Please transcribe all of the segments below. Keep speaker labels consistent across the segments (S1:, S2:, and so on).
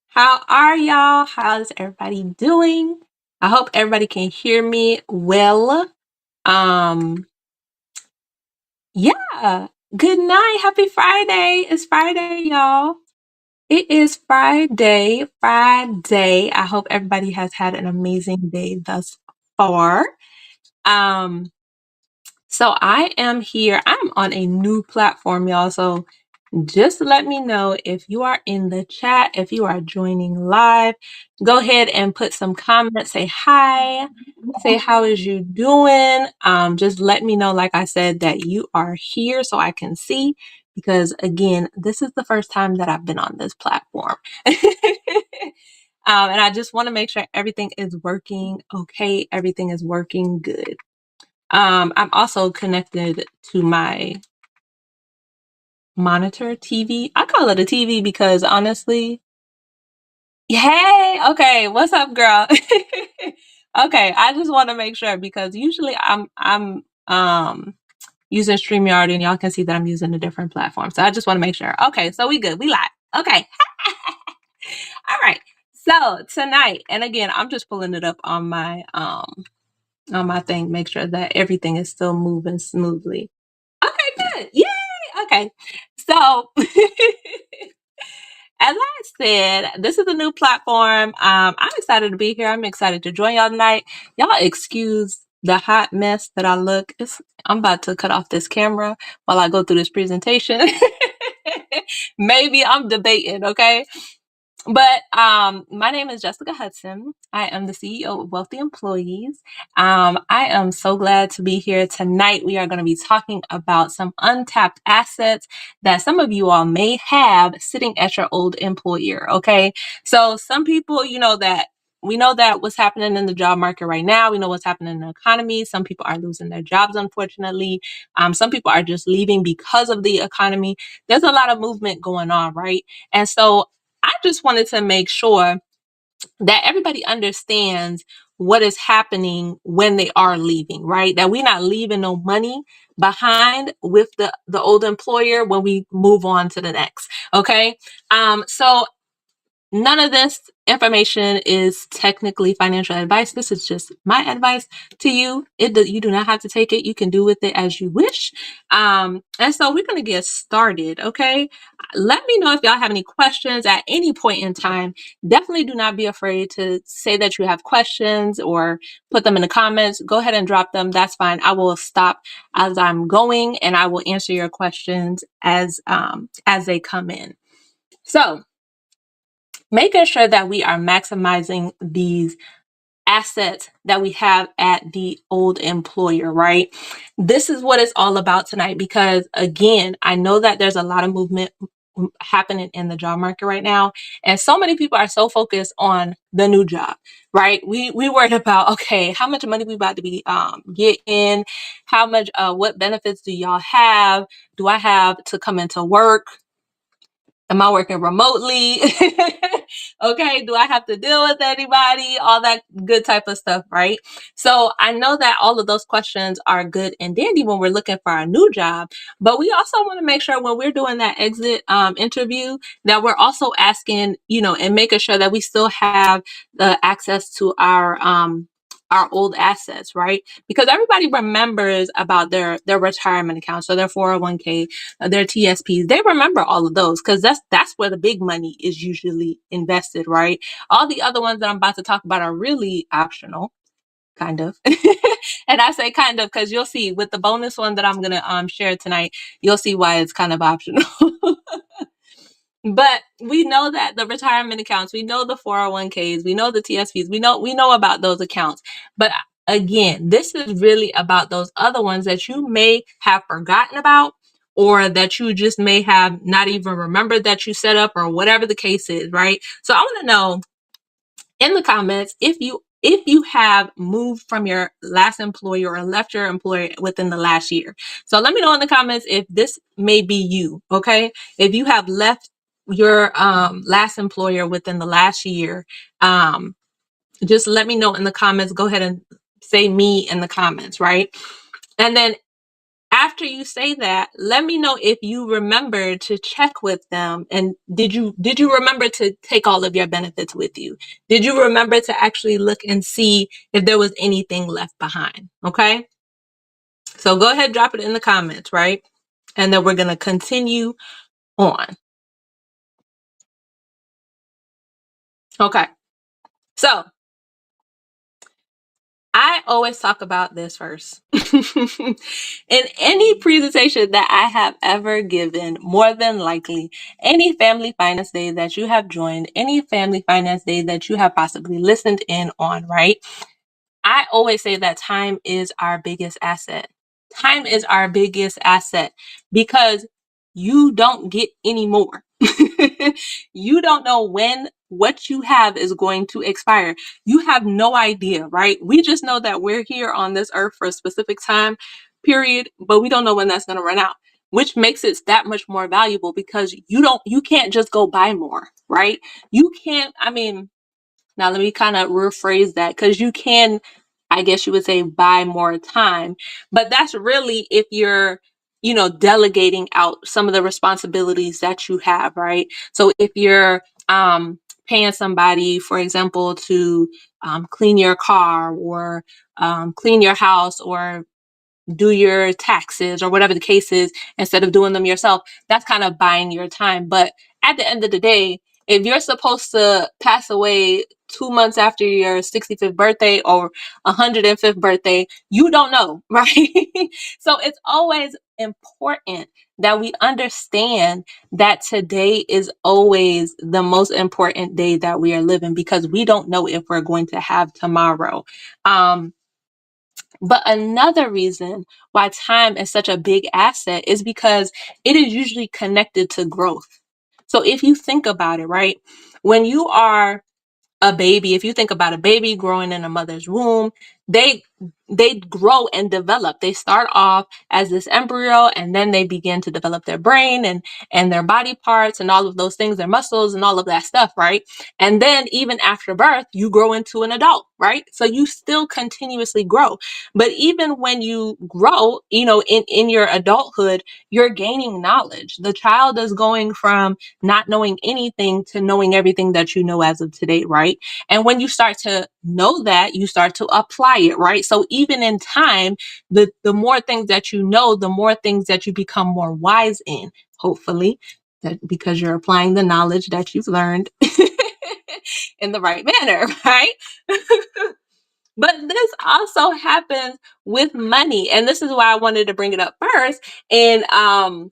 S1: How are y'all? How's everybody doing? I hope everybody can hear me well. Um, yeah. Good night. Happy Friday. It's Friday, y'all. It is Friday. Friday. I hope everybody has had an amazing day thus far. Um, so I am here. I'm on a new platform, y'all. So just let me know if you are in the chat, if you are joining live. Go ahead and put some comments. Say hi. Say how is you doing? Just let me know, like I said, that you are here so I can see. Because again, this is the first time that I've been on this platform. And I just want to make sure everything is working okay. Everything is working good. I'm also connected to my monitor TV. I call it a TV because honestly, hey, okay, what's up, girl? Okay, I just want to make sure because usually I'm using StreamYard and y'all can see that I'm using a different platform. So I just want to make sure. Okay, so we good. We live. Okay. All right. So tonight, and again, I'm just pulling it up on my thing, make sure that everything is still moving smoothly. Okay, good. Yay. Okay. So as I said, this is a new platform. I'm excited to be here. I'm excited to join y'all tonight. Y'all excuse the hot mess that I look. I'm about to cut off this camera while I go through this presentation. Maybe I'm debating, okay? But my name is Jessica Hudson. I am the CEO of Wealthy Employees. I am so glad to be here tonight. We are going to be talking about some untapped assets that some of you all may have sitting at your old employer. Okay, so some people, we know that what's happening in the job market right now. We know what's happening in the economy. Some people are losing their jobs, unfortunately. Some people are just leaving because of the economy. There's a lot of movement going on, right? And so I just wanted to make sure that everybody understands what is happening when they are leaving, right? That we're not leaving no money behind with the old employer when we move on to the next. Okay. So none of this information is technically financial advice. This is just my advice to you. You do not have to take it. You can do with it as you wish. And so we're going to get started. Okay. Let me know if y'all have any questions at any point in time. Definitely do not be afraid to say that you have questions or put them in the comments. Go ahead and drop them. That's fine. I will stop as I'm going and I will answer your questions as they come in. So making sure that we are maximizing these assets that we have at the old employer, right? This is what it's all about tonight because, again, I know that there's a lot of movement happening in the job market right now, and so many people are so focused on the new job, right? We worried about, okay, how much money we about to be getting, how much what benefits do y'all have, do I have to come into work, am I working remotely? Okay, do I have to deal with anybody? All that good type of stuff, right? So I know that all of those questions are good and dandy when we're looking for a new job, but we also want to make sure when we're doing that exit interview that we're also asking, and making sure that we still have the access to our old assets, right? Because everybody remembers about their retirement accounts, so their 401k, their TSPs. They remember all of those because that's where the big money is usually invested, right? All the other ones that I'm about to talk about are really optional, kind of. And I say kind of because you'll see with the bonus one that I'm gonna share tonight, you'll see why it's kind of optional. But we know that the retirement accounts, we know the 401ks, we know the TSPs, we know about those accounts. But again, this is really about those other ones that you may have forgotten about or that you just may have not even remembered that you set up or whatever the case is, right? So I want to know in the comments if you have moved from your last employer or left your employer within the last year. So let me know in the comments if this may be you, okay? If you have left your last employer within the last year, just let me know in the comments. Go ahead and say me in the comments, right? And then after you say that, let me know if you remember to check with them, and did you remember to take all of your benefits with you? Did you remember to actually look and see if there was anything left behind? Okay? So go ahead, drop it in the comments, right? And then we're going to continue on. Okay. So I always talk about this first. In any presentation that I have ever given, more than likely, any family finance day that you have joined, any family finance day that you have possibly listened in on, right? I always say that time is our biggest asset. Time is our biggest asset because you don't get any more. You don't know when what you have is going to expire. You have no idea, right? We just know that we're here on this earth for a specific time period, but we don't know when that's going to run out, which makes it that much more valuable because you can't just go buy more, right? You can't, I mean, now let me kind of rephrase that because you can, I guess you would say, buy more time, but that's really if you're, delegating out some of the responsibilities that you have, right? So if you're paying somebody, for example, to clean your car or clean your house or do your taxes or whatever the case is instead of doing them yourself, that's kind of buying your time. But at the end of the day, if you're supposed to pass away 2 months after your 65th birthday or 105th birthday, you don't know, right? So it's always important that we understand that today is always the most important day that we are living because we don't know if we're going to have tomorrow. But another reason why time is such a big asset is because it is usually connected to growth. So if you think about it, right, when you are a baby, if you think about a baby growing in a mother's womb, they they grow and develop. They start off as this embryo and then they begin to develop their brain and their body parts and all of those things, their muscles and all of that stuff, right? And then even after birth, you grow into an adult, right? So you still continuously grow. But even when you grow, in your adulthood, you're gaining knowledge. The child is going from not knowing anything to knowing everything that you know as of today, right? And when you start to know that, you start to apply it, right? So even in time, the more things that you know, the more things that you become more wise in, hopefully, that because you're applying the knowledge that you've learned in the right manner, right? But this also happens with money. And this is why I wanted to bring it up first. And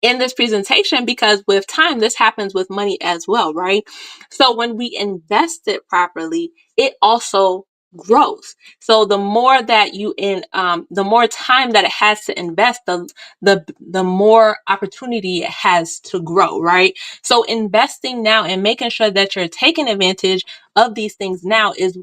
S1: in this presentation, because with time, this happens with money as well, right? So when we invest it properly, it also grows. So the more that the more time that it has to invest, the more opportunity it has to grow, right? So investing now and making sure that you're taking advantage of these things now is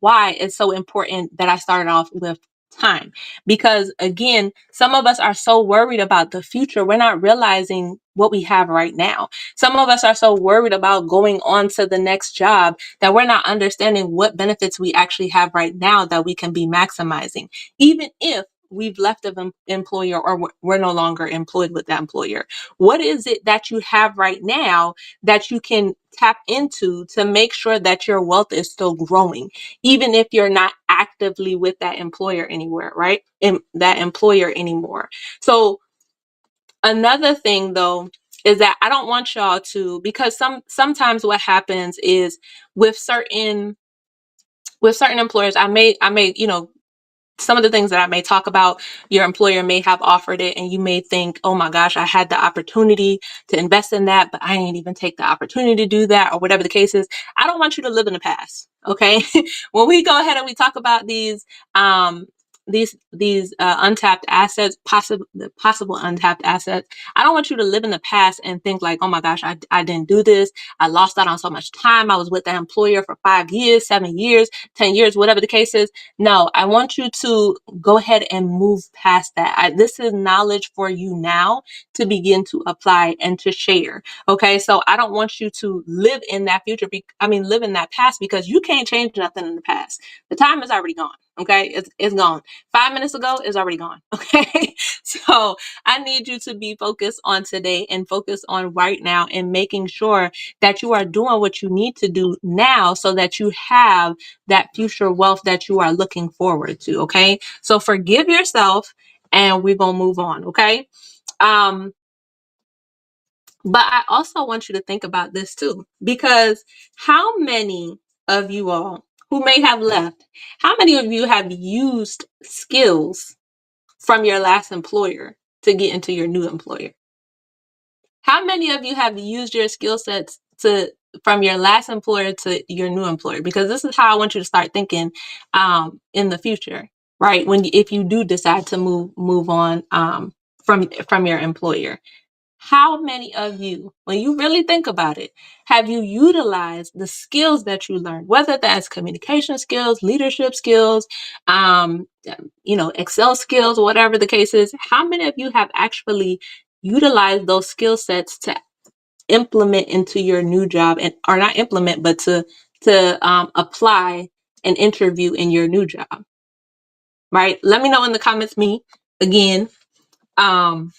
S1: why it's so important that I started off with time. Because again, some of us are so worried about the future, we're not realizing what we have right now. Some of us are so worried about going on to the next job that we're not understanding what benefits we actually have right now that we can be maximizing, even if we've left an employer or we're no longer employed with that employer. What is it that you have right now that you can tap into to make sure that your wealth is still growing, even if you're not actively with that employer anywhere, right? In that employer anymore. So another thing though is that I don't want y'all to, because sometimes what happens is with certain employers, I may, some of the things that I may talk about, your employer may have offered it and you may think, oh my gosh, I had the opportunity to invest in that, but I didn't even take the opportunity to do that or whatever the case is. I don't want you to live in the past. Okay. When we go ahead and we talk about these untapped assets, possible untapped assets, I don't want you to live in the past and think like, oh my gosh, I didn't do this. I lost out on so much time. I was with that employer for 5 years, 7 years, 10 years, whatever the case is. No, I want you to go ahead and move past that. This is knowledge for you now to begin to apply and to share. Okay. So I don't want you to live in that future. Live in that past because you can't change nothing in the past. The time is already gone. Okay, it's gone. 5 minutes ago, it's already gone. Okay, so I need you to be focused on today and focus on right now and making sure that you are doing what you need to do now so that you have that future wealth that you are looking forward to. Okay, so forgive yourself and we're gonna move on. Okay, um, but I also want you to think about this too, because how many of you all who may have left, how many of you have used skills from your last employer to get into your new employer? How many of you have used your skill sets to from your last employer to your new employer? Because this is how I want you to start thinking in the future, right? If you do decide to move on from your employer. How many of you, when you really think about it, have you utilized the skills that you learned, whether that's communication skills, leadership skills, Excel skills, whatever the case is? How many of you have actually utilized those skill sets to implement into your new job, and or not implement, but to apply an interview in your new job? Right? Let me know in the comments. Me again. Um,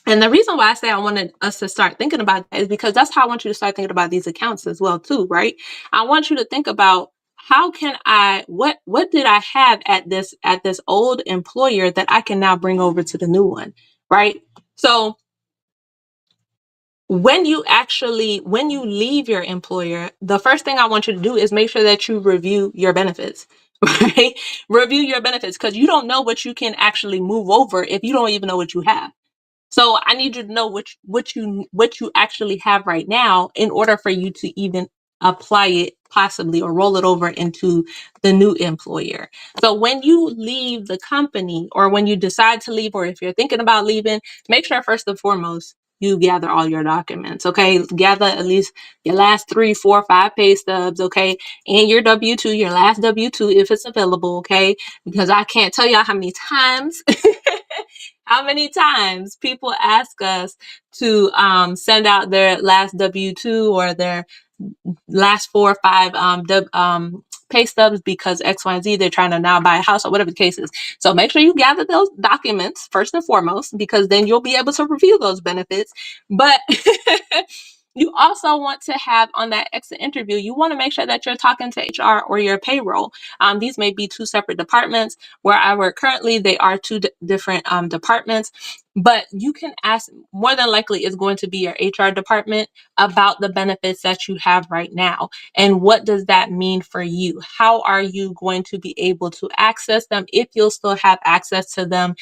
S1: And the reason why I say I wanted us to start thinking about that is because that's how I want you to start thinking about these accounts as well, too, right? I want you to think about how can what did I have at this old employer that I can now bring over to the new one, right? So when you leave your employer, the first thing I want you to do is make sure that you review your benefits. Right? Review your benefits, because you don't know what you can actually move over if you don't even know what you have. So I need you to know what you actually have right now in order for you to even apply it possibly or roll it over into the new employer. So when you leave the company, or when you decide to leave, or if you're thinking about leaving, make sure first and foremost you gather all your documents. Okay, gather at least your last 3, 4, 5 pay stubs. Okay, and your W-2, your last W-2 if it's available. Okay, because I can't tell y'all how many times how many times people ask us to send out their last W-2 or their last 4 or 5 pay stubs because X, Y, and Z, they're trying to now buy a house or whatever the case is. So make sure you gather those documents first and foremost, because then you'll be able to review those benefits. But you also want to have on that exit interview, you want to make sure that you're talking to HR or your payroll. These may be 2 separate departments. Where I work currently, they are 2 different departments. But you can ask, more than likely, it's going to be your HR department about the benefits that you have right now. And what does that mean for you? How are you going to be able to access them, if you'll still have access to them?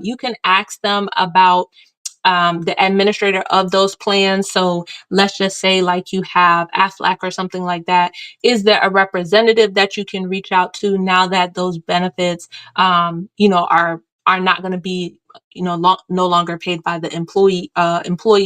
S1: You can ask them about the administrator of those plans. So let's just say like you have AFLAC or something like that. Is there a representative that you can reach out to now that those benefits, are not going to be, no longer paid by the employee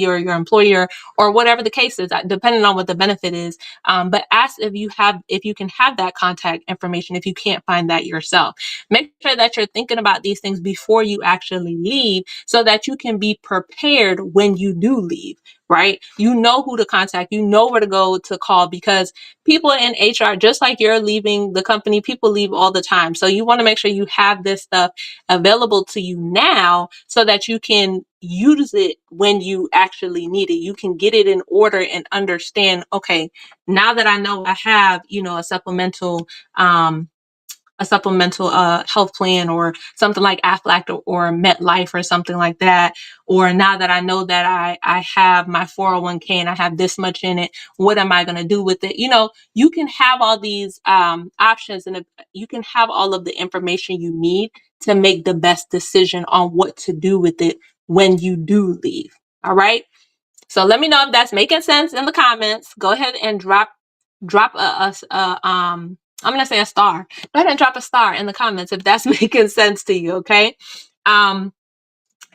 S1: or your employer, or whatever the case is, depending on what the benefit is. But ask if you can have that contact information if you can't find that yourself. Make sure that you're thinking about these things before you actually leave, so that you can be prepared when you do leave, right? You know who to contact, you know where to go to call, because people in HR, just like you're leaving the company, people leave all the time. So you want to make sure you have this stuff available to you now so that you can use it when you actually need it. You can get it in order and understand, okay, now that I know I have, a supplemental health plan or something like AFLAC or MetLife or something like that. Or now that I know that I have my 401k and I have this much in it, what am I going to do with it? You can have all these options, and you can have all of the information you need to make the best decision on what to do with it when you do leave. All right. So let me know if that's making sense in the comments. Go ahead and drop I'm gonna say a star. Go ahead and drop a star in the comments if that's making sense to you. Okay. And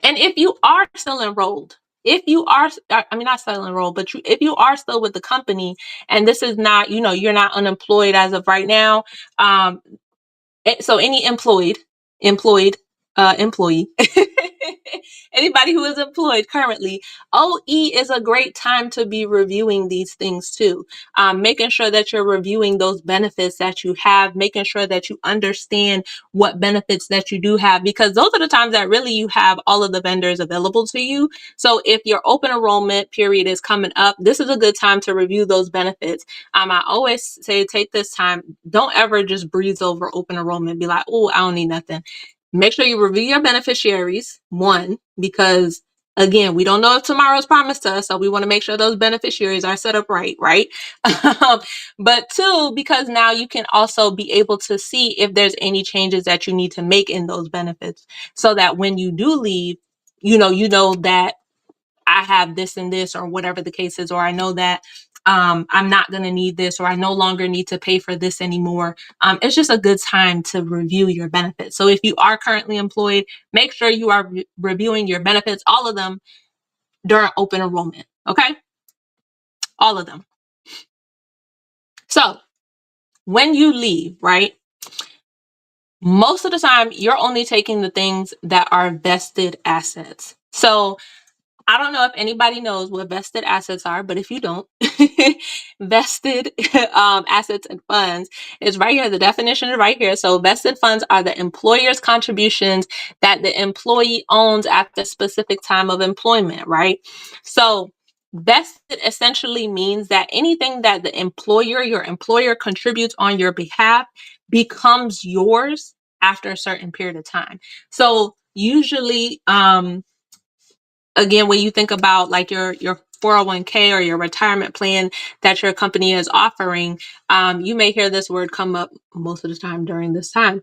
S1: if you are still enrolled, if you are, I mean, not still enrolled, but if you are still with the company, and this is not, you're not unemployed as of right now. So any employed employee, anybody who is employed currently, OE is a great time to be reviewing these things too. Making sure that you're reviewing those benefits that you have, making sure that you understand what benefits that you do have, because those are the times that really you have all of the vendors available to you. So if your open enrollment period is coming up, this is a good time to review those benefits. I always say take this time. Don't ever just breeze over open enrollment, be like, oh, I don't need nothing. Make sure you review your beneficiaries, one, because again, we don't know if tomorrow's promised to us, so we want to make sure those beneficiaries are set up right, right? But two, because now you can also be able to see if there's any changes that you need to make in those benefits, so that when you do leave, you know that I have this and this, or whatever the case is, or I know that I'm not going to need this, or I no longer need to pay for this anymore. It's just a good time to review your benefits. So if you are currently employed, make sure you are reviewing your benefits, all of them, during open enrollment. Okay? All of them. So when you leave, right? Most of the time, you're only taking the things that are vested assets. So I don't know if anybody knows what vested assets are, but if you don't, vested assets and funds is right here. The definition is right here. So vested funds are the employer's contributions that the employee owns at the specific time of employment, right? So vested essentially means that anything that your employer contributes on your behalf becomes yours after a certain period of time. So usually, again, when you think about like your 401k or your retirement plan that your company is offering, you may hear this word come up most of the time during this time.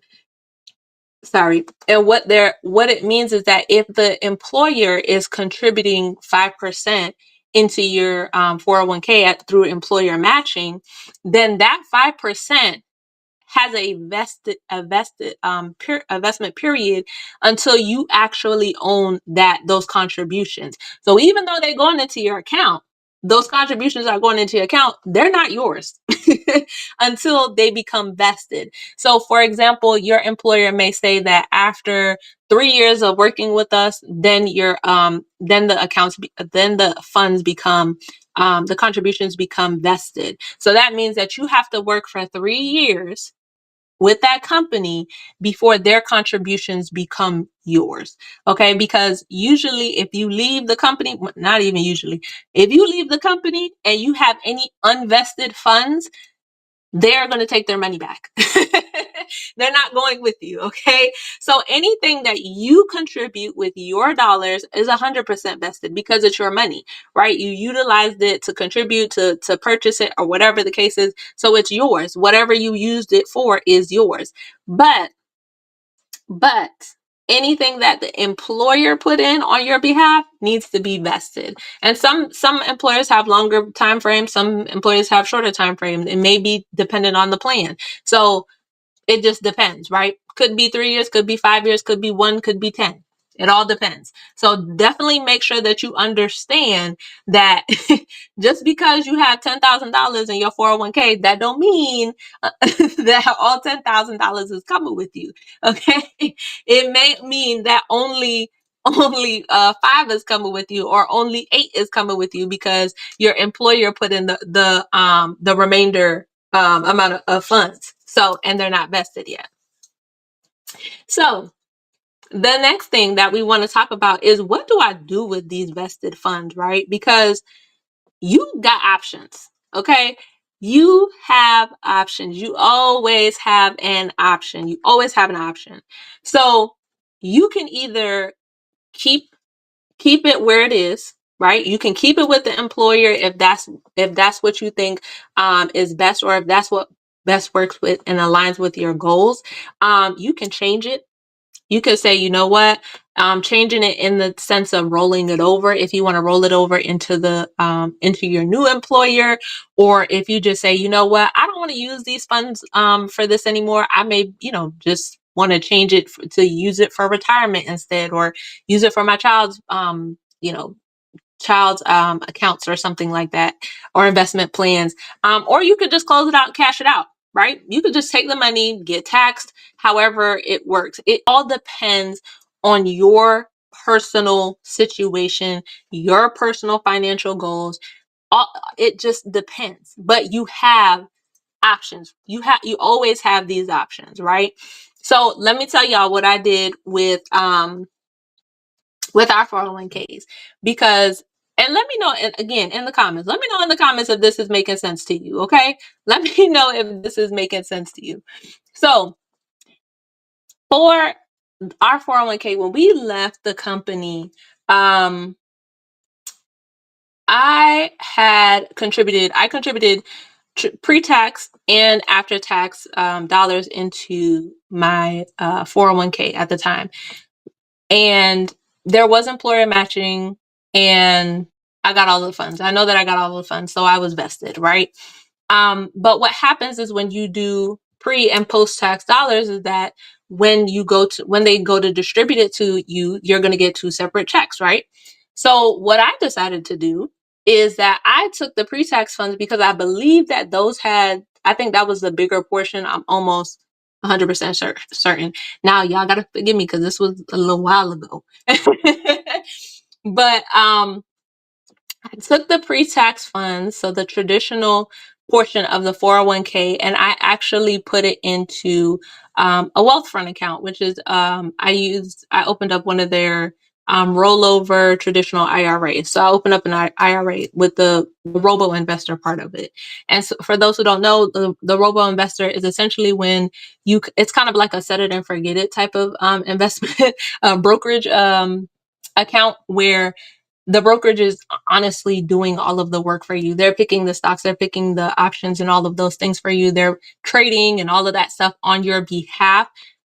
S1: Sorry. And what it means is that if the employer is contributing 5% into your 401k through employer matching, then that 5% has a vested investment period until you actually own those contributions. So even though they're going into your account, those contributions are going into your account, they're not yours until they become vested. So for example, your employer may say that after 3 years of working with us, then the funds become the contributions become vested. So that means that you have to work for 3 years with that company before their contributions become yours. Okay. Because usually if you leave the company, not even usually, if you leave the company and you have any unvested funds, they're going to take their money back. They're not going with you. Okay. So anything that you contribute with your dollars is 100% vested because it's your money, right? You utilized it to contribute to purchase it or whatever the case is. So it's yours. Whatever you used it for is yours. But anything that the employer put in on your behalf needs to be vested. And some employers have longer time frames, some employers have shorter time frames. It may be dependent on the plan. So it just depends, right? Could be 3 years, could be 5 years, could be 1, could be 10. It all depends. So definitely make sure that you understand that just because you have $10,000 in your 401k, that don't mean that all $10,000 is coming with you. Okay. It may mean that only 5 is coming with you, or only 8 is coming with you because your employer put in the remainder amount of funds. So, and they're not vested yet. So the next thing that we want to talk about is, what do I do with these vested funds, right? Because you got options. Okay. You have options. You always have an option. You always have an option. So you can either keep it where it is, right? You can keep it with the employer if that's what you think is best, or if that's what best works with and aligns with your goals. You can change it. You could say, you know what, changing it in the sense of rolling it over. If you want to roll it over into into your new employer, or if you just say, you know what, I don't want to use these funds for this anymore. I may, just want to change it to use it for retirement instead, or use it for my child's, accounts or something like that, or investment plans. Or you could just close it out and cash it out, right? You could just take the money, get taxed, however it works. It all depends on your personal situation, your personal financial goals. It just depends, but you have options. You always have these options, right? So let me tell y'all what I did with our 401ks, because, and let me know, and again, in the comments, let me know in the comments if this is making sense to you, okay? Let me know if this is making sense to you. So for our 401k, when we left the company, I contributed pre-tax and after-tax dollars into my 401k at the time. And there was employer matching, and I got all the funds. I know that I got all the funds, so I was vested, right? But what happens is when you do pre and post tax dollars is that when they go to distribute it to you, you're going to get two separate checks, right? So what I decided to do is that I took the pre-tax funds because I believe that I think that was the bigger portion. I'm almost 100% certain. Now y'all got to forgive me because this was a little while ago. But I took the pre-tax funds, so the traditional portion of the 401k, and I actually put it into a wealth fund account, which is I opened up one of their rollover traditional IRAs. So I opened up an IRA with the robo investor part of it. And so for those who don't know, the robo investor is essentially when it's kind of like a set it and forget it type of investment brokerage account, where the brokerage is honestly doing all of the work for you. They're picking the stocks, they're picking the options and all of those things for you. They're trading and all of that stuff on your behalf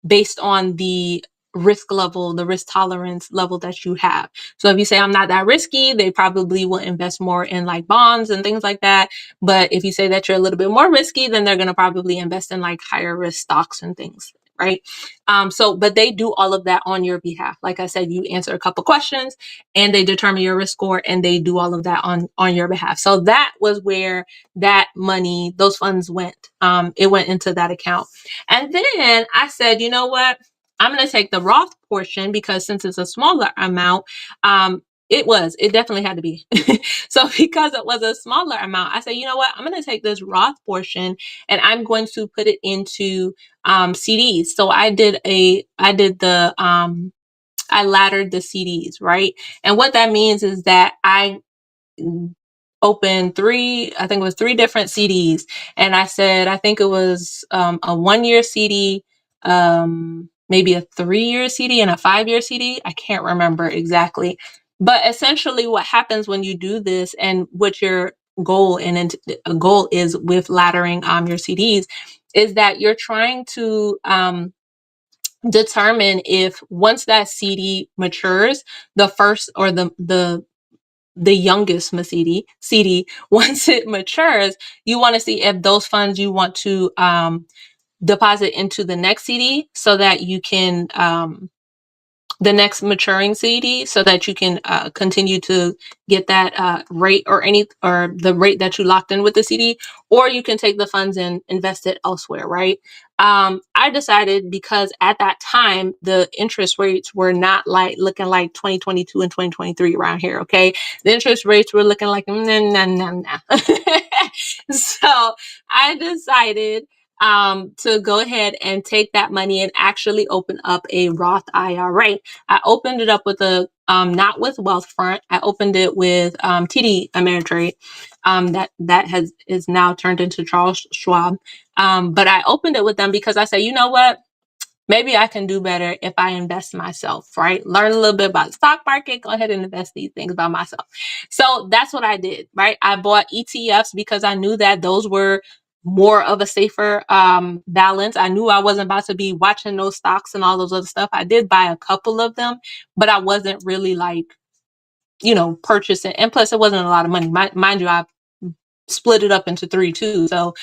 S1: based on the risk level, the risk tolerance level that you have. So if you say I'm not that risky, they probably will invest more in like bonds and things like that. But if you say that you're a little bit more risky, then they're going to probably invest in like higher risk stocks and things, right? But they do all of that on your behalf. Like I said, you answer a couple questions and they determine your risk score and they do all of that on your behalf. So that was where that money, those funds went. It went into that account. And then I said, you know what? I'm going to take the Roth portion because since it's a smaller amount, it definitely had to be. So because it was a smaller amount, I said, you know what? I'm going to take this Roth portion and I'm going to put it into CDs. So I laddered the CDs, right? And what that means is that I opened I think it was three different CDs. And I said, I think it was a 1-year CD, maybe a 3-year CD and a 5-year CD. I can't remember exactly. But essentially what happens when you do this and what your goal is with laddering your CDs is that you're trying to determine if once that CD matures, the first or the youngest CD, once it matures, you want to see if those funds you want to deposit into the next CD so that you can the next maturing CD so that you can continue to get that rate or the rate that you locked in with the CD, or you can take the funds and invest it elsewhere, right? I decided because at that time the interest rates were not like looking like 2022 and 2023 around here. Okay, the interest rates were looking like nah, nah, nah, nah. So I decided to go ahead and take that money and actually open up a Roth IRA. I opened it up with not with Wealthfront. I opened it with TD Ameritrade. That is now turned into Charles Schwab. But I opened it with them because I said, you know what? Maybe I can do better if I invest myself, right? Learn a little bit about the stock market, go ahead and invest these things by myself. So that's what I did, right? I bought ETFs because I knew that those were more of a safer balance. I knew I wasn't about to be watching those stocks and all those other stuff. I did buy a couple of them, but I wasn't really like, purchasing. And plus, it wasn't a lot of money. Mind you, I split it up into 3 too. So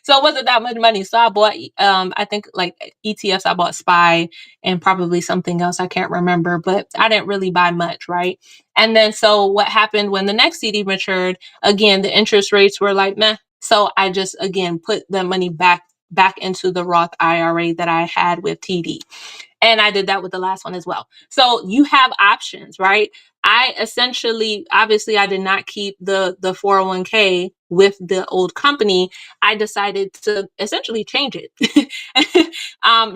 S1: so it wasn't that much money. So I bought I think like ETFs, I bought SPY and probably something else. I can't remember, but I didn't really buy much, right? And then so what happened when the next CD matured, again, the interest rates were like meh. So I just again put the money back back into the Roth IRA that I had with TD. And I did that with the last one as well. So you have options, right? I essentially, obviously, I did not keep the 401k with the old company. I decided to essentially change it,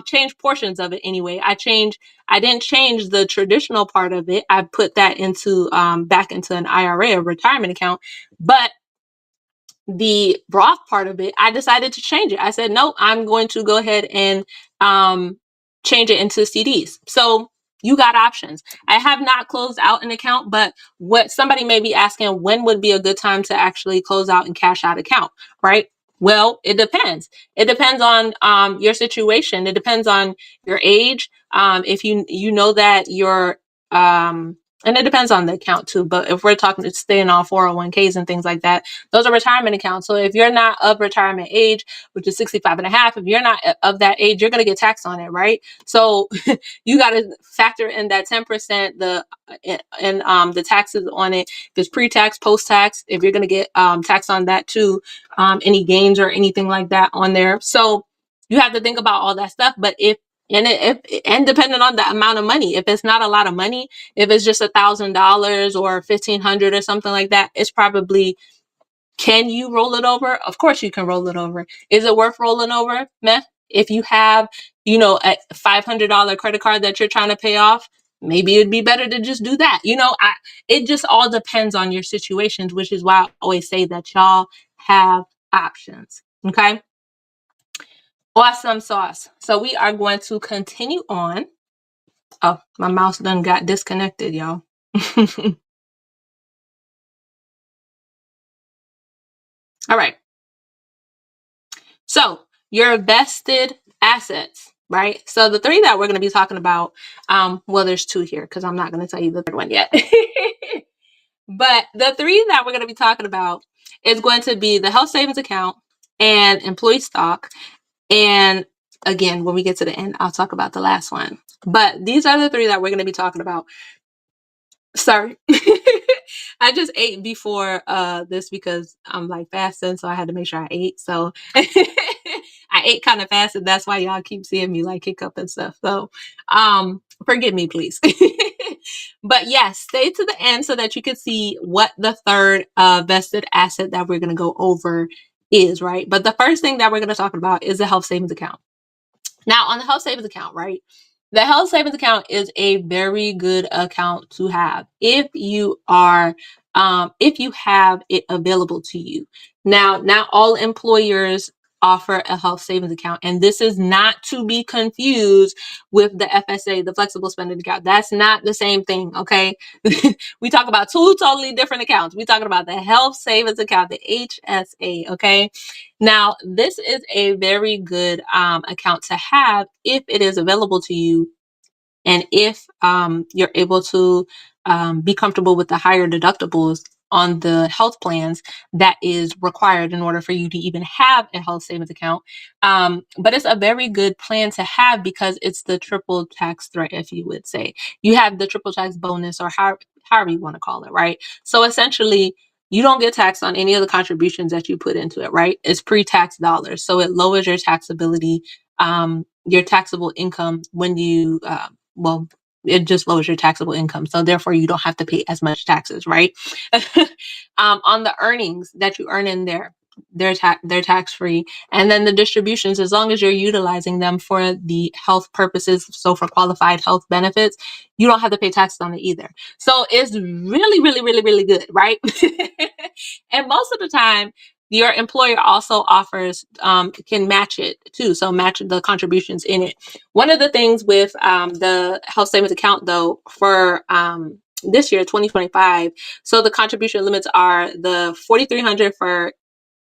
S1: change portions of it anyway. I didn't change the traditional part of it. I put that into back into an IRA, a retirement account, but the Roth part of it, I decided to change it. I said, no, I'm going to go ahead and change it into CDs. So you got options. I have not closed out an account, but what somebody may be asking, when would be a good time to actually close out and cash out account, right? Well, it depends. It depends on your situation. It depends on your age. If you know that you're and it depends on the account too. But if we're talking to staying on 401ks and things like that, those are retirement accounts. So if you're not of retirement age, which is 65 and a half, if you're not of that age, you're going to get taxed on it, right? So you got to factor in that 10%, the taxes on it. If it's pre-tax, post-tax, if you're going to get taxed on that too, any gains or anything like that on there. So you have to think about all that stuff. But and depending on the amount of money, if it's not a lot of money, if it's just $1,000 or 1,500 or something like that, it's probably, can you roll it over? Of course you can roll it over. Is it worth rolling over? Meh. If you have, a $500 credit card that you're trying to pay off, maybe it'd be better to just do that. It just all depends on your situations, which is why I always say that y'all have options. Okay. Awesome sauce. So we are going to continue on. Oh, my mouse done got disconnected, y'all. All right. So your vested assets, right? So the three that we're going to be talking about, well, there's two here because I'm not going to tell you the third one yet. But the three that we're going to be talking about is going to be the health savings account and employee stock. And again, when we get to the end, I'll talk about the last one. But these are the three that we're going to be talking about. Sorry. I just ate before this because I'm like fasting, so I had to make sure I ate. So I ate kind of fast, and that's why y'all keep seeing me like hiccup and stuff. So forgive me, please. But yes, stay to the end so that you can see what the third vested asset that we're gonna go over is, right? But the first thing that we're gonna talk about is the health savings account. Now, on the health savings account, right? The health savings account is a very good account to have if you have it available to you. Now, not all employers offer a health savings account, and this is not to be confused with the FSA, the flexible spending account. That's not the same thing, okay? We talk about two totally different accounts. We're talking about the health savings account, the HSA, okay? Now, this is a very good account to have if it is available to you, and if you're able to be comfortable with the higher deductibles on the health plans that is required in order for you to even have a health savings account. But it's a very good plan to have because it's the triple tax threat, if you would say. You have the triple tax bonus, or however you want to call it, right? So essentially, you don't get taxed on any of the contributions that you put into it, right? It's pre-tax dollars. So it lowers your taxability, your taxable income when you, it just lowers your taxable income. So therefore you don't have to pay as much taxes, right? On the earnings that you earn in there, they're tax free. And then the distributions, as long as you're utilizing them for the health purposes, so for qualified health benefits, you don't have to pay taxes on it either. So it's really, really, really, really good, right? And most of the time, your employer also offers, can match it too. So match the contributions in it. One of the things with the health savings account, though, for this year, 2025, so the contribution limits are the 4,300 for,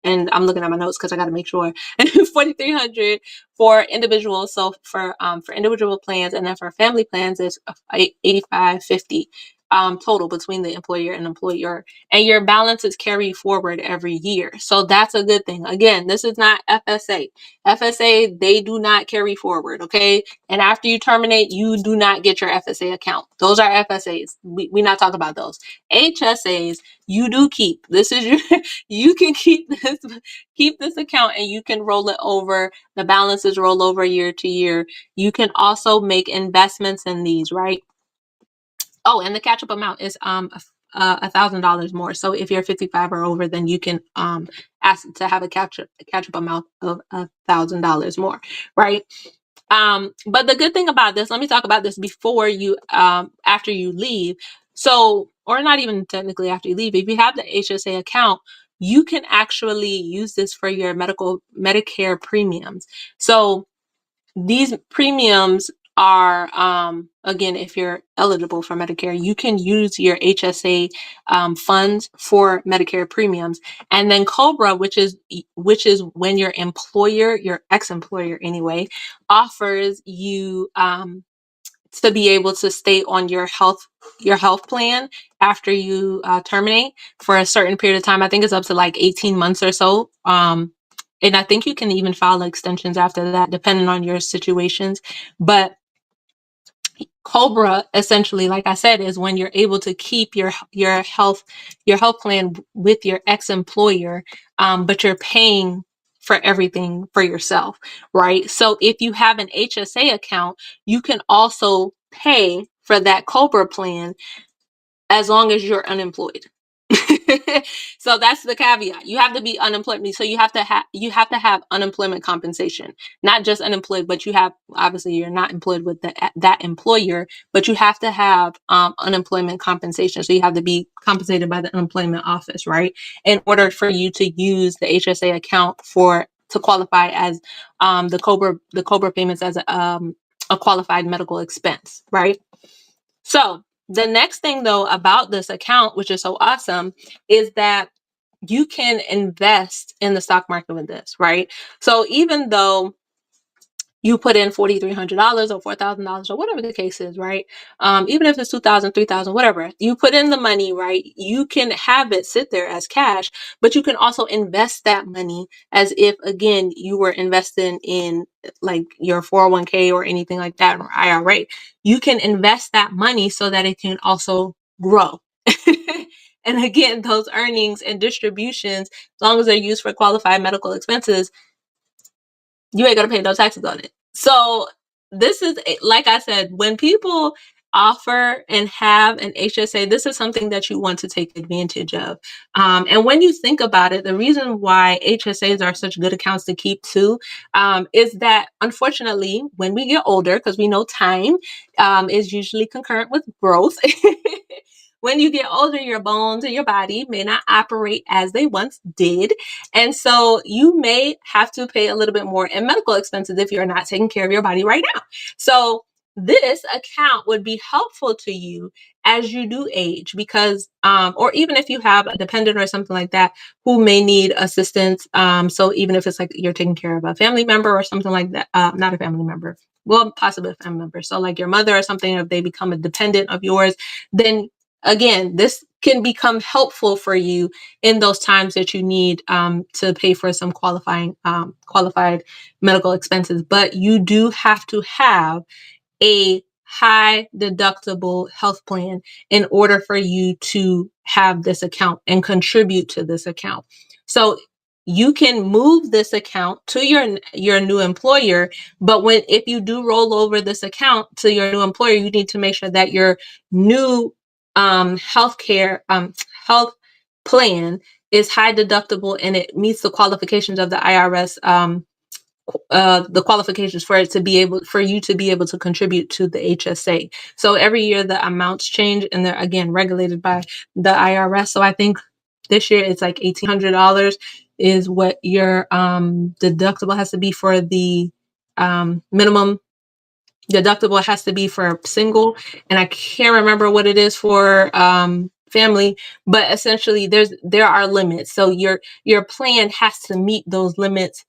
S1: and I'm looking at my notes because I got to make sure, 4,300 for individuals. So for individual plans, and then for family plans, it's 8,550. total between the employer and employer, and your balance is carried forward every year. So that's a good thing. Again, this is not FSA. FSA, they do not carry forward, okay? And after you terminate, you do not get your FSA account. Those are FSAs. We not talk about those. HSAs, you do keep. This is your you can keep this account, and you can roll it over. The balances roll over year to year. You can also make investments in these, right? Oh, and the catch up amount is $1,000 more. So if you're 55 or over, then you can ask to have a catch up amount of $1,000 more, right? But the good thing about this, let me talk about this before you after you leave. So, or not even technically after you leave, if you have the HSA account, you can actually use this for your Medicare premiums. So these premiums are again, if you're eligible for Medicare, you can use your HSA funds for Medicare premiums. And then Cobra, which is when your employer, your ex-employer anyway, offers you to be able to stay on your health plan after you terminate for a certain period of time. I think it's up to like 18 months or so. And I think you can even file extensions after that, depending on your situations. But Cobra, essentially, like I said, is when you're able to keep your health plan with your ex-employer, but you're paying for everything for yourself, right? So if you have an HSA account, you can also pay for that Cobra plan as long as you're unemployed. So that's the caveat. You have to be unemployed. So you have to have unemployment compensation, not just unemployed, but you have, obviously you're not employed with that employer, but you have to have unemployment compensation. So you have to be compensated by the unemployment office, right? In order for you to use the HSA account to qualify as the Cobra payments as a qualified medical expense, right? So the next thing though about this account, which is so awesome, is that you can invest in the stock market with this, right? So even though you put in $4,300 or $4,000 or whatever the case is, right? Even if it's 2,000, 3,000, whatever, you put in the money, right? You can have it sit there as cash, but you can also invest that money as if, again, you were investing in like your 401k or anything like that, or IRA. You can invest that money so that it can also grow. And again, those earnings and distributions, as long as they're used for qualified medical expenses, you ain't gonna pay no taxes on it. So this is, like I said, when people offer and have an HSA, this is something that you want to take advantage of. And when you think about it, the reason why HSAs are such good accounts to keep too, is that unfortunately, when we get older, because we know time is usually concurrent with growth. When you get older, your bones and your body may not operate as they once did. And so you may have to pay a little bit more in medical expenses if you're not taking care of your body right now. So this account would be helpful to you as you do age, because or even if you have a dependent or something like that who may need assistance, so even if it's like you're taking care of a family member or something like that, not a family member, well, possibly a family member, so like your mother or something, if they become a dependent of yours, then again, this can become helpful for you in those times that you need to pay for some qualified medical expenses. But you do have to have a high deductible health plan in order for you to have this account and contribute to this account. So you can move this account to your new employer, but if you do roll over this account to your new employer, you need to make sure that your new healthcare health plan is high deductible and it meets the qualifications of the IRS, the qualifications for you to be able to contribute to the HSA. So every year the amounts change, and they're again regulated by the IRS. So I think this year it's like $1,800 is what your deductible has to be for the minimum deductible has to be for single, and I can't remember what it is for family, but essentially there are limits. So your plan has to meet those limits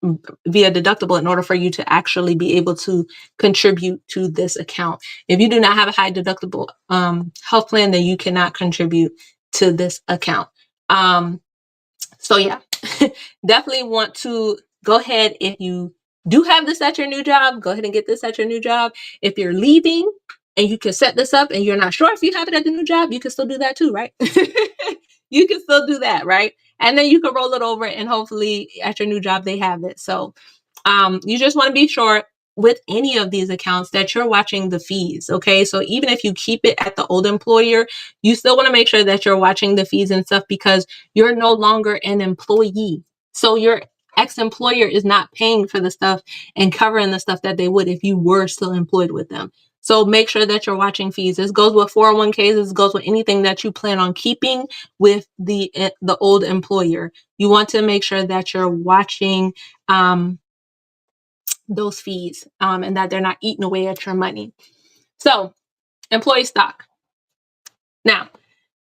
S1: via deductible in order for you to actually be able to contribute to this account. If you do not have a high deductible health plan, then you cannot contribute to this account. So yeah, definitely want to go ahead. If you do have this at your new job, go ahead and get this at your new job. If you're leaving and you can set this up and you're not sure if you have it at the new job, you can still do that too, right? You can still do that, right? And then you can roll it over and hopefully at your new job, they have it. So you just want to be sure with any of these accounts that you're watching the fees. Okay. So even if you keep it at the old employer, you still want to make sure that you're watching the fees and stuff because you're no longer an employee. So your ex-employer is not paying for the stuff and covering the stuff that they would if you were still employed with them. So make sure that you're watching fees. This goes with 401ks. This goes with anything that you plan on keeping with the old employer. You want to make sure that you're watching those fees and that they're not eating away at your money. So employee stock. Now,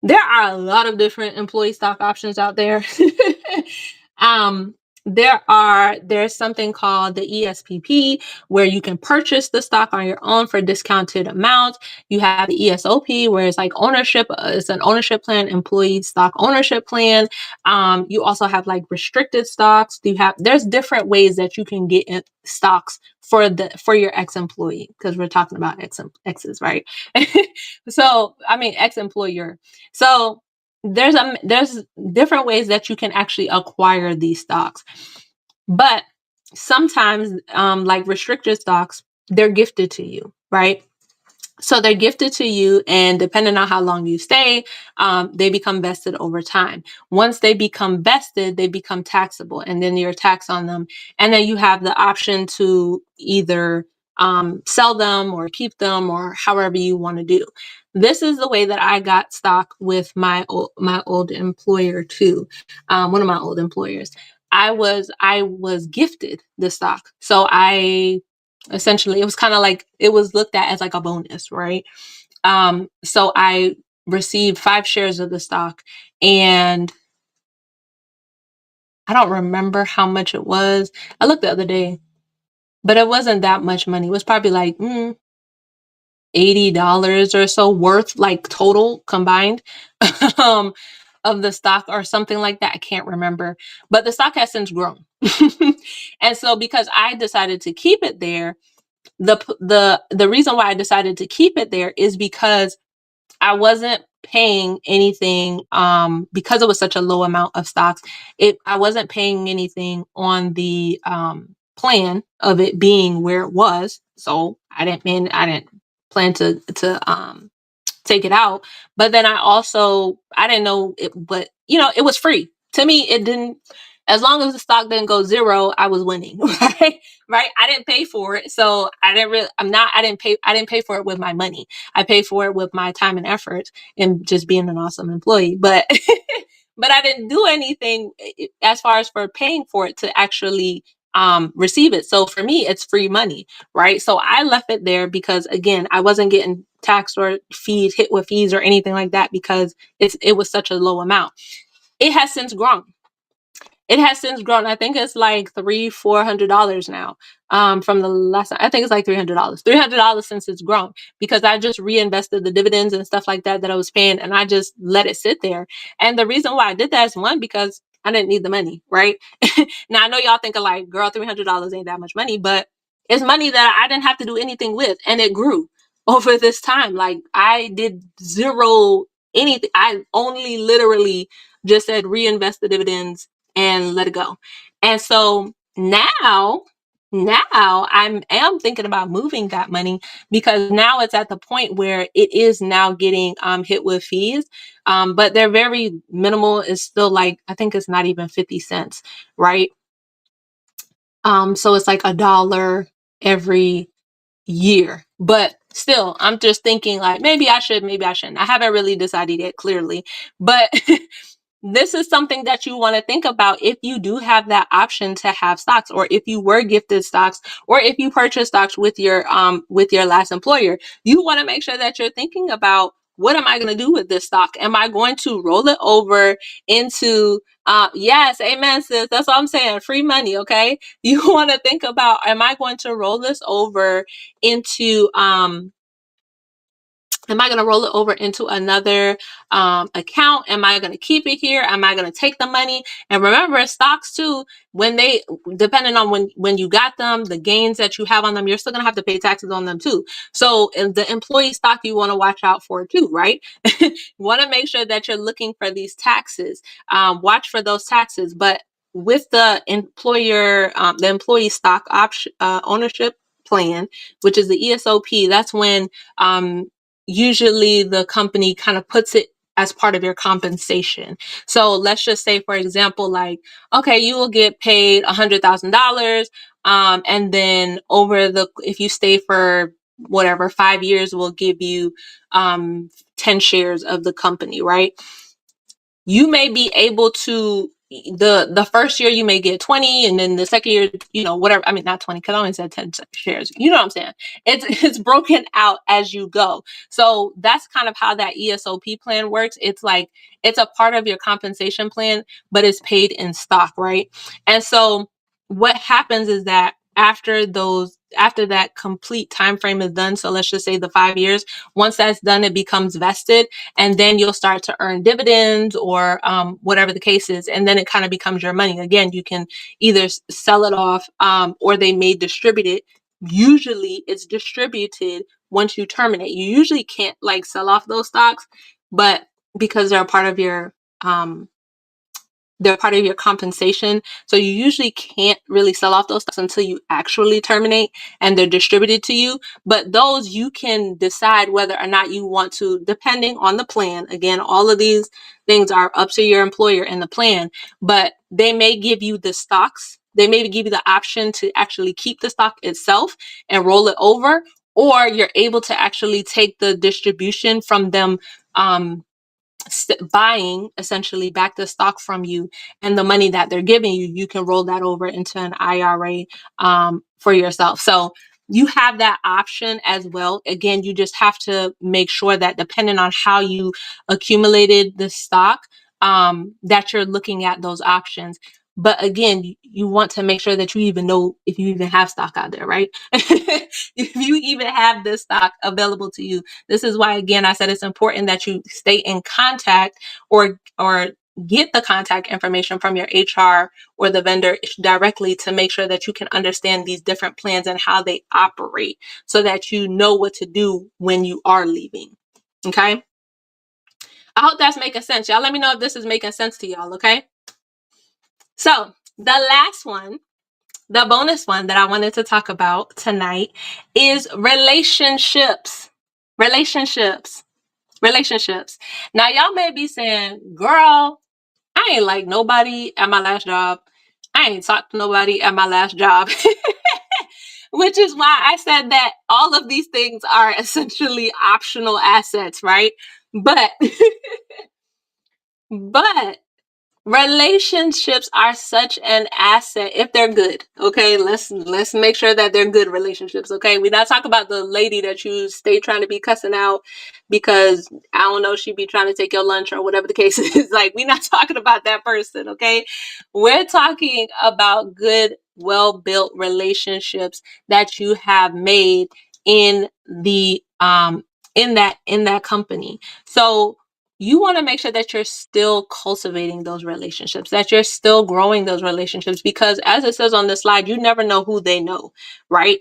S1: there are a lot of different employee stock options out there. There's something called the ESPP where you can purchase the stock on your own for discounted amounts. You have the ESOP where it's like ownership. It's an ownership plan, employee stock ownership plan. You also have like restricted stocks. There's different ways that you can get stocks for your ex-employee because we're talking about exes, right? So I mean ex-employer. So there's different ways that you can actually acquire these stocks, but sometimes like restricted stocks, they're gifted to you, right? So they're gifted to you, and depending on how long you stay, they become vested over time. Once they become vested, they become taxable, and then you're taxed on them. And then you have the option to either sell them or keep them or however you want to do. This is the way that I got stock with my old employer too. One of my old employers. I was gifted the stock, so I essentially it was kind of like it was looked at as like a bonus, right? So I received 5 shares of the stock, and I don't remember how much it was. I looked the other day, but it wasn't that much money. It was probably like $80 or so worth, like total combined um, of the stock or something like that. I can't remember, but the stock has since grown. And so because I decided to keep it there, the reason why I decided to keep it there is because I wasn't paying anything because it was such a low amount of stocks. I wasn't paying anything on the plan of it being where it was. So I didn't plan to take it out. But then I didn't know it, but it was free. To me, it didn't, as long as the stock didn't go zero, I was winning, right? Right. I didn't pay for it. So I didn't pay for it with my money. I paid for it with my time and effort and just being an awesome employee. But, but I didn't do anything as far as for paying for it to actually receive it. So for me, it's free money, right? So I left it there because again, I wasn't getting taxed or hit with fees or anything like that because it was such a low amount. It has since grown. I think it's like $400 now. From the last time, I think it's like $300 since it's grown because I just reinvested the dividends and stuff like that I was paying, and I just let it sit there. And the reason why I did that is one, because I didn't need the money, right? Now I know y'all think like, girl, $300 ain't that much money, but it's money that I didn't have to do anything with, and it grew over this time. Like I did zero anything. I only literally just said reinvest the dividends and let it go. And so now I am thinking about moving that money because now it's at the point where it is now getting hit with fees. But they're very minimal. It's still like, I think it's not even 50 cents, right? So it's like $1 every year. But still, I'm just thinking like maybe I should, maybe I shouldn't. I haven't really decided yet clearly, but this is something that you want to think about if you do have that option to have stocks, or if you were gifted stocks, or if you purchase stocks with your last employer. You want to make sure that you're thinking about what am I going to do with this stock? Am I going to roll it over into, yes, amen, sis. That's what I'm saying. Free money. Okay. You want to think about, am I going to roll this over into, am I going to roll it over into another account? Am I going to keep it here? Am I going to take the money? And remember, stocks too, when they, depending on when you got them, the gains that you have on them, you're still going to have to pay taxes on them too. So in the employee stock, you want to watch out for too, right? You want to make sure that you're looking for these taxes. Watch for those taxes. But with the the employee stock option ownership plan, which is the ESOP, that's when usually the company kind of puts it as part of your compensation. So let's just say, for example, like, okay, you will get paid $100,000. And then if you stay for whatever, 5 years, we'll give you 10 shares of the company, right? You may be able to, the first year you may get 20, and then the second year, whatever. I mean, not 20, because I only said 10 shares. You know what I'm saying? It's broken out as you go. So that's kind of how that ESOP plan works. It's like, it's a part of your compensation plan, but it's paid in stock, right? And so what happens is that after that complete time frame is done, so let's just say the 5 years, once that's done, it becomes vested, and then you'll start to earn dividends or whatever the case is, and then it kind of becomes your money. Again, you can either sell it off, or they may distribute it. Usually it's distributed once you terminate. You usually can't like sell off those stocks, but because they're part of your compensation. So you usually can't really sell off those stocks until you actually terminate and they're distributed to you. But those you can decide whether or not you want to, depending on the plan. Again, all of these things are up to your employer and the plan, but they may give you the stocks. They may give you the option to actually keep the stock itself and roll it over, or you're able to actually take the distribution from them, buying essentially back the stock from you, and the money that they're giving you, you can roll that over into an IRA for yourself. So you have that option as well. Again, you just have to make sure that depending on how you accumulated the stock, that you're looking at those options. But again, you want to make sure that you even know if you even have stock out there, right? If you even have this stock available to you. This is why, again, I said it's important that you stay in contact, or get the contact information from your HR or the vendor directly, to make sure that you can understand these different plans and how they operate, so that you know what to do when you are leaving. Okay? I hope that's making sense. Y'all let me know if this is making sense to y'all, okay? So the last one, the bonus one that I wanted to talk about tonight, is relationships. Relationships. Now, y'all may be saying, girl, I ain't like nobody at my last job. I ain't talked to nobody at my last job. Which is why I said that all of these things are essentially optional assets, right? But, but relationships are such an asset if they're good. Okay, let's make sure that they're good relationships. Okay, we're not talking about the lady that you stay trying to be cussing out because, I don't know, she be trying to take your lunch or whatever the case is. Like, we're not talking about that person. Okay, we're talking about good, well-built relationships that you have made in the in that company. So you want to make sure that you're still cultivating those relationships, that you're still growing those relationships, because as it says on the slide, you never know who they know, right?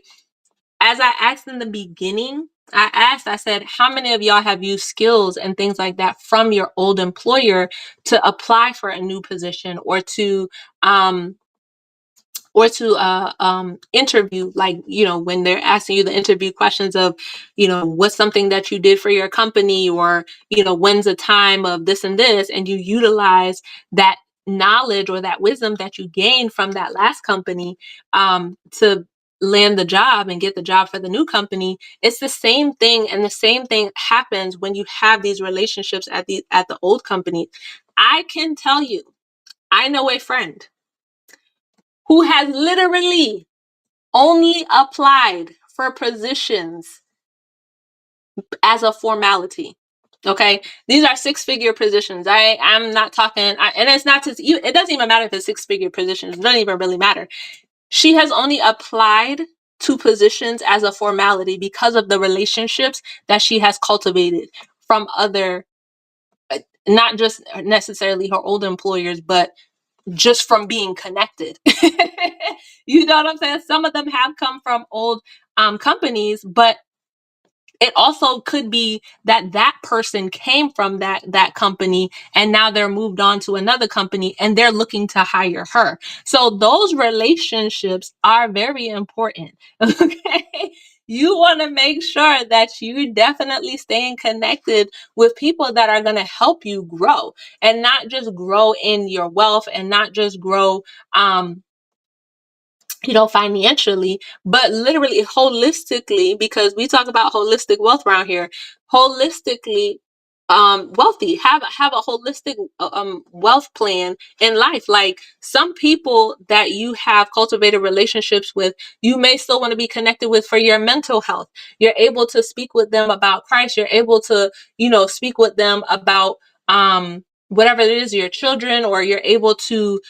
S1: As I asked in the beginning, I said, how many of y'all have used skills and things like that from your old employer to apply for a new position, or to interview, like, when they're asking you the interview questions of, what's something that you did for your company, or, when's a time of this and this, and you utilize that knowledge or that wisdom that you gained from that last company, to land the job and get the job for the new company. It's the same thing, and the same thing happens when you have these relationships at the old company. I can tell you, I know a friend who has literally only applied for positions as a formality. Okay, these are six-figure positions. I'm not talking, and it's not to. It doesn't even matter if it's six-figure positions. It doesn't even really matter. She has only applied to positions as a formality because of the relationships that she has cultivated from other, not just necessarily her old employers, but just from being connected. You know what I'm saying? Some of them have come from old companies, but it also could be that that person came from that company and now they're moved on to another company and they're looking to hire her. So those relationships are very important. Okay, you want to make sure that you definitely staying connected with people that are going to help you grow, and not just grow in your wealth, and not just grow financially, but literally holistically, because we talk about holistic wealth around here. Holistically wealthy, have a holistic wealth plan in life. Like, some people that you have cultivated relationships with, you may still want to be connected with for your mental health. You're able to speak with them about Christ. You're able to speak with them about whatever it is, your children, or you're able to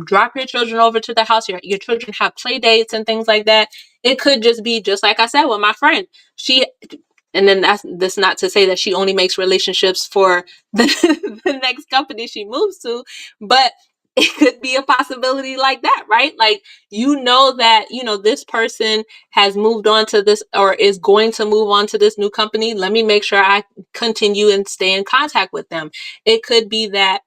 S1: drop your children over to the house. Your children have play dates and things like that. It could just be, just like I said with my friend. And then that's not to say that she only makes relationships for the, the next company she moves to, but it could be a possibility like that, right? Like, that, this person has moved on to this, or is going to move on to this new company. Let me make sure I continue and stay in contact with them. It could be that,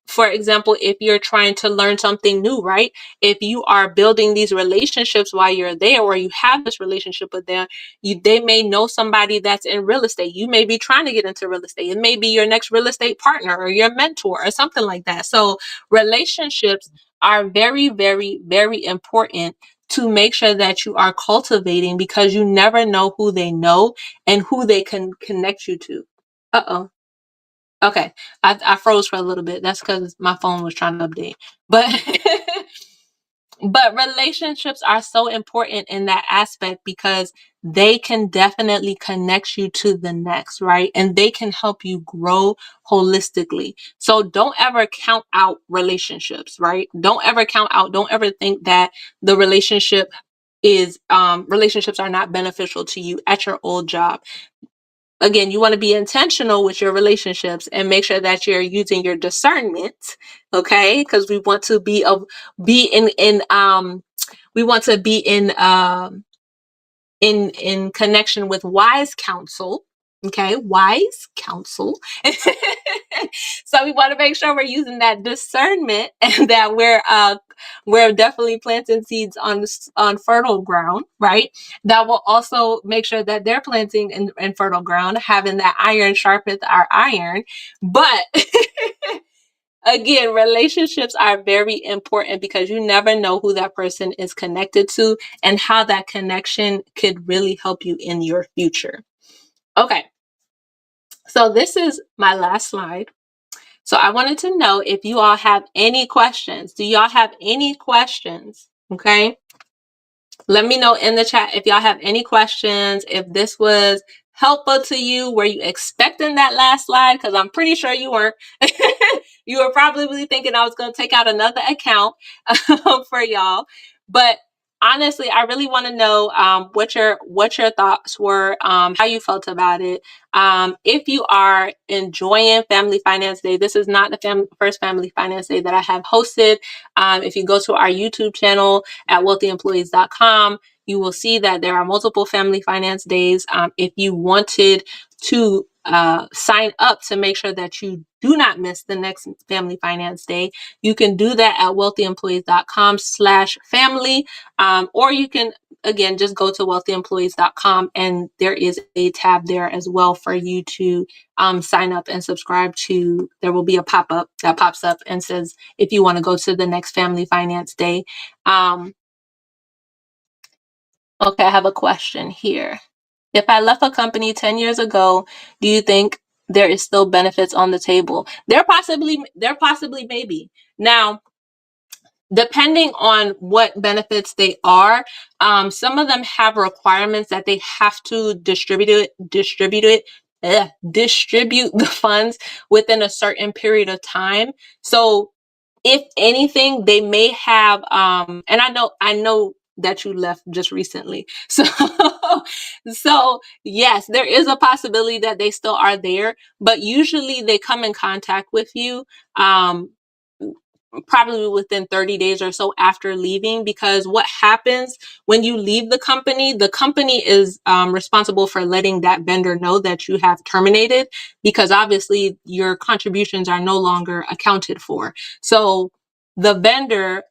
S1: for example, if you're trying to learn something new, right? If you are building these relationships while you're there, or you have this relationship with them, they may know somebody that's in real estate. You may be trying to get into real estate. It may be your next real estate partner or your mentor or something like that. So relationships are very, very, very important to make sure that you are cultivating, because you never know who they know and who they can connect you to. Uh-oh. Okay, I froze for a little bit. That's because my phone was trying to update. But but relationships are so important in that aspect, because they can definitely connect you to the next, right? And they can help you grow holistically. So don't ever count out relationships, right? Don't ever count out. Don't ever think that the relationships are not beneficial to you at your old job. Again, you want to be intentional with your relationships and make sure that you're using your discernment, okay? Because we want to be in we want to be in connection with wise counsel. Okay, wise counsel. So we want to make sure we're using that discernment, and that we're definitely planting seeds on fertile ground, right? That will also make sure that they're planting in fertile ground, having that iron sharpens our iron. But again, relationships are very important, because you never know who that person is connected to and how that connection could really help you in your future. Okay, so this is my last slide. So I wanted to know if you all have any questions. Do y'all have any questions? Okay. Let me know in the chat if y'all have any questions, if this was helpful to you. Were you expecting that last slide? Because I'm pretty sure you weren't. You were probably thinking I was going to take out another account for y'all. But honestly, I really want to know what your thoughts were, how you felt about it. If you are enjoying Family Finance Day, this is not the first Family Finance Day that I have hosted. If you go to our YouTube channel at wealthyemployees.com, you will see that there are multiple Family Finance Days. If you wanted to sign up to make sure that you do not miss the next Family Finance Day, you can do that at wealthyemployees.com/family. Or you can, again, just go to wealthyemployees.com, and there is a tab there as well for you to sign up and subscribe to. There will be a pop-up that pops up and says if you want to go to the next Family Finance Day. Okay, I have a question here. If I left a company 10 years ago, do you think there is still benefits on the table? There possibly may be. Now, depending on what benefits they are, some of them have requirements that they have to distribute it distribute the funds within a certain period of time. So if anything, they may have, and I know that you left just recently. So, so yes, there is a possibility that they still are there, but usually they come in contact with you. Um, Probably within 30 days or so after leaving, because what happens when you leave the company is responsible for letting that vendor know that you have terminated, because obviously your contributions are no longer accounted for. So the vendor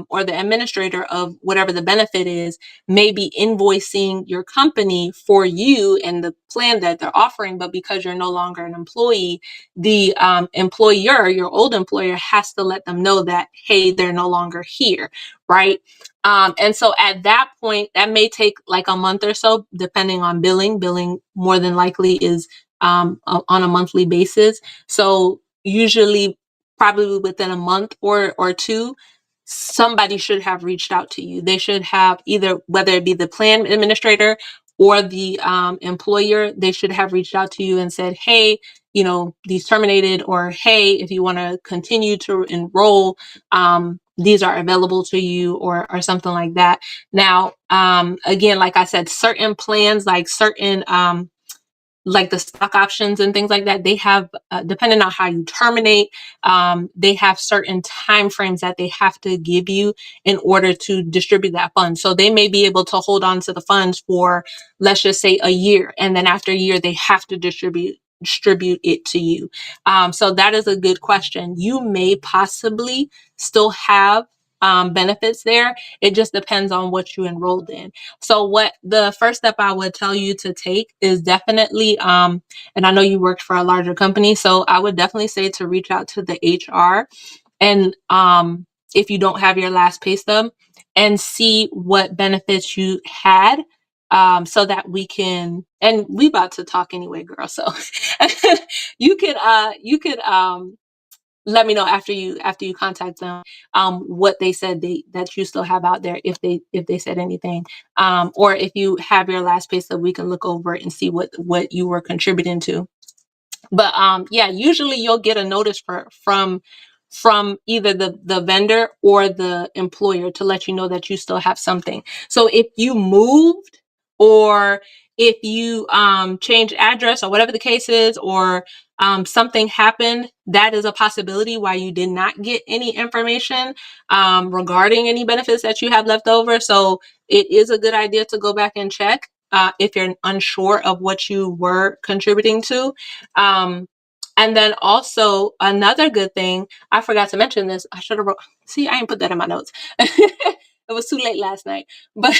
S1: or the administrator of whatever the benefit is may be invoicing your company for you and the plan that they're offering, but because you're no longer an employee, the employer, your old employer, has to let them know that, hey, they're no longer here, right? And so at that point, that may take like a month or so, depending on billing. Billing more than likely is on a monthly basis. So usually, probably within a month or two, somebody should have reached out to you. They should have either, whether it be the plan administrator or the employer, they should have reached out to you and said, hey, these terminated, or hey, if you want to continue to enroll, these are available to you, or something like that. Now, again, like I said, certain plans, like the stock options and things like that, they have, depending on how you terminate, they have certain time frames that they have to give you in order to distribute that fund. So they may be able to hold on to the funds for, let's just say, a year, and then after a year they have to distribute it to you. So that is a good question. You may possibly still have benefits there. It just depends on what you enrolled in. So what the first step I would tell you to take is definitely, and I know you worked for a larger company, so I would definitely say to reach out to the HR, and if you don't have your last pay stub, and see what benefits you had, so that we can, and we about to talk anyway, girl. So you could let me know after you contact them what they said that you still have out there, if they said anything, or if you have your last pay stub, we can look over it and see what you were contributing to. But yeah, usually you'll get a notice from either the vendor or the employer to let you know that you still have something. So if you moved, or if you change address, or whatever the case is, or something happened, that is a possibility why you did not get any information regarding any benefits that you have left over. So it is a good idea to go back and check if you're unsure of what you were contributing to. And then also another good thing, I forgot to mention this. I should have see, I didn't put that in my notes. It was too late last night. But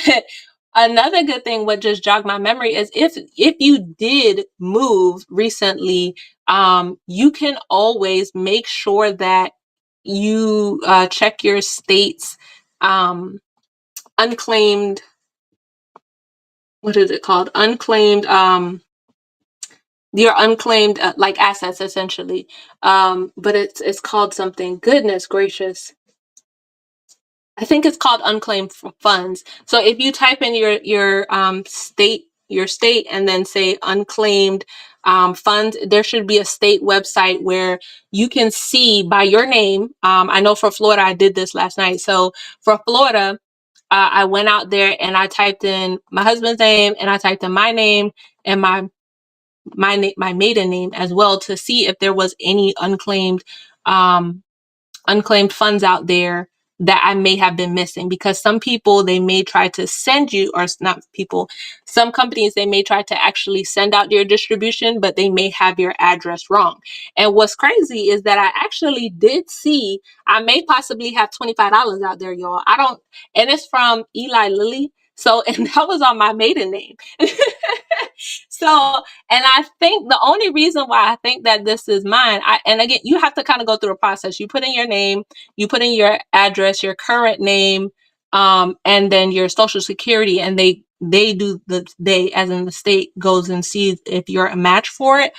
S1: another good thing, what just jogged my memory, is if you did move recently, you can always make sure that you check your state's unclaimed, what is it called? Unclaimed, your unclaimed like assets, essentially. But it's called something. Goodness gracious. I think it's called unclaimed funds. So if you type in your state and then say unclaimed funds, there should be a state website where you can see by your name. I know for Florida, I did this last night. So for Florida, I went out there and I typed in my husband's name, and I typed in my name and my maiden name as well, to see if there was any um, unclaimed funds out there that I may have been missing. Because some people, they may try to send you, or not people, some companies, they may try to actually send out your distribution, but they may have your address wrong. And what's crazy is that I actually did see, I may possibly have $25 out there, y'all. I don't, and it's from Eli Lilly. So, and that was on my maiden name. So, and I think the only reason why I think that this is mine, and again, you have to kind of go through a process. You put in your name, you put in your address, your current name, and then your social security, and they as in the state goes and sees if you're a match for it.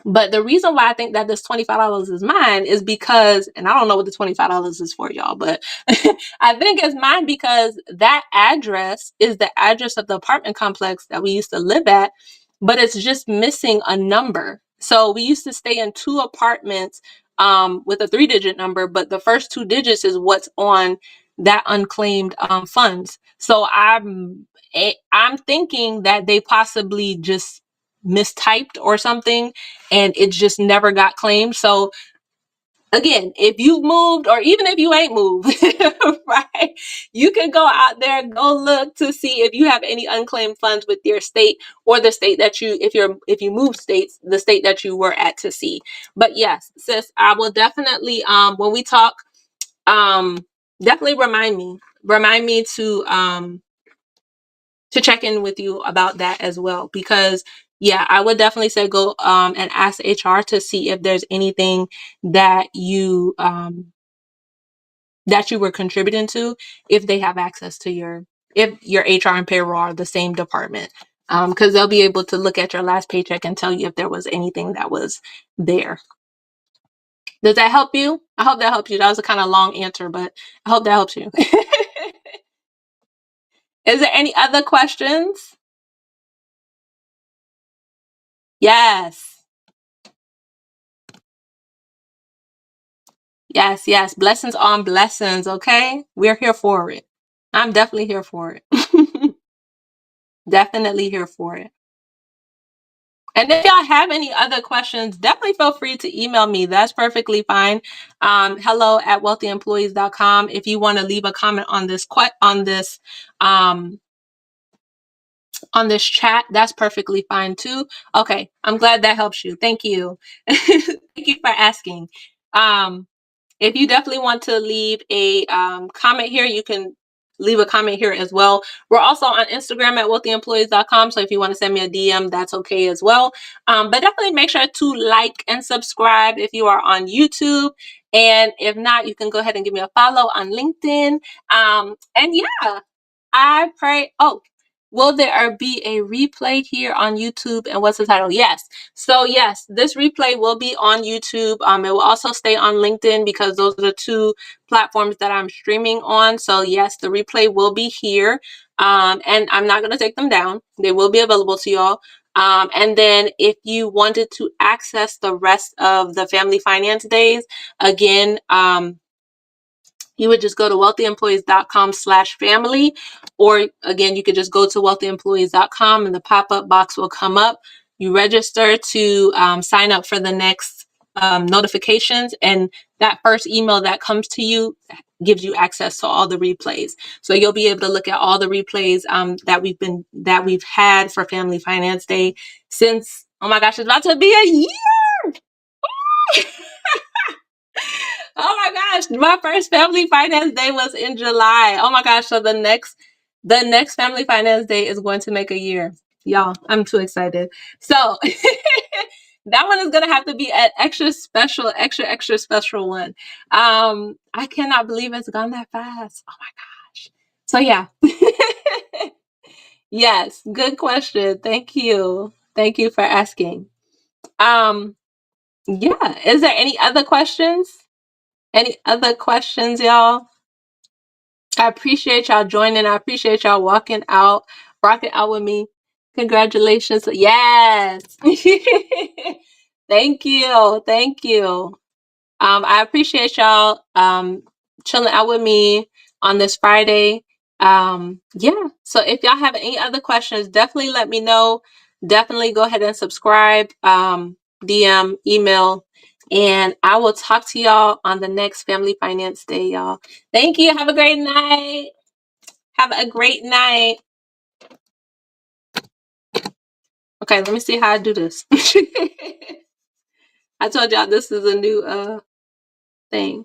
S1: But the reason why I think that this $25 is mine is because, and I don't know what the $25 is for, y'all, but I think it's mine because that address is the address of the apartment complex that we used to live at but it's just missing a number. So we used to stay in 2 apartments with a 3-digit number, but the first 2 digits is what's on that unclaimed funds. So I'm thinking that they possibly just mistyped or something, and it just never got claimed. So again, if you've moved or even if you ain't moved, right, you can go out there, go look to see if you have any unclaimed funds with your state or the state that if you move states, the state that you were at to see. But yes, sis, I will definitely, when we talk, definitely remind me to check in with you about that as well, because yeah, I would definitely say go and ask HR to see if there's anything that you were contributing to, if they have access to if your HR and payroll are the same department, because they'll be able to look at your last paycheck and tell you if there was anything that was there. Does that help you? I hope that helps you. That was a kind of long answer, but I hope that helps you. Is there any other questions? Yes. Yes, yes. Blessings on blessings, okay? We're here for it. I'm definitely here for it. Definitely here for it. And if y'all have any other questions, definitely feel free to email me. That's perfectly fine. hello@wealthyemployees.com. If you want to leave a comment on um, this chat, that's perfectly fine too. Okay, I'm glad that helps you. Thank you. Thank you for asking. If you definitely want to leave a comment here, you can leave a comment here as well. We're also on Instagram at wealthyemployees.com. So if you want to send me a DM, that's okay as well. But definitely make sure to like and subscribe if you are on YouTube. And if not, you can go ahead and give me a follow on LinkedIn. And yeah, I pray. Oh, will there be a replay here on YouTube? And what's the title? Yes. So yes, this replay will be on YouTube. It will also stay on LinkedIn because those are the 2 platforms that I'm streaming on. So yes, the replay will be here. And I'm not going to take them down. They will be available to y'all. And then if you wanted to access the rest of the family finance days, again, you would just go to wealthyemployees.com/family, or again, you could just go to wealthyemployees.com and the pop-up box will come up. You register to sign up for the next notifications, and that first email that comes to you gives you access to all the replays. So you'll be able to look at all the replays that we've had for Family Finance Day since, oh my gosh, it's about to be a year. Oh my gosh, my first Family Finance Day was in July. Oh my gosh, so the next Family Finance Day is going to make a year. Y'all, I'm too excited. So that one is gonna have to be an extra special one. I cannot believe it's gone that fast. Oh my gosh. So yeah. Yes, good question. Thank you. Thank you for asking. Yeah, is there any other questions? Any other questions, y'all? I appreciate y'all joining. I appreciate y'all rocking out with me. Congratulations. Yes. Thank you. Thank you. I appreciate y'all chilling out with me on this Friday. Yeah. So if y'all have any other questions, definitely let me know. Definitely go ahead and subscribe, DM, email, and I will talk to y'all on the next Family Finance Day, y'all. Thank you. Have a great night. Have a great night. Okay, let me see how I do this. I told y'all this is a new thing.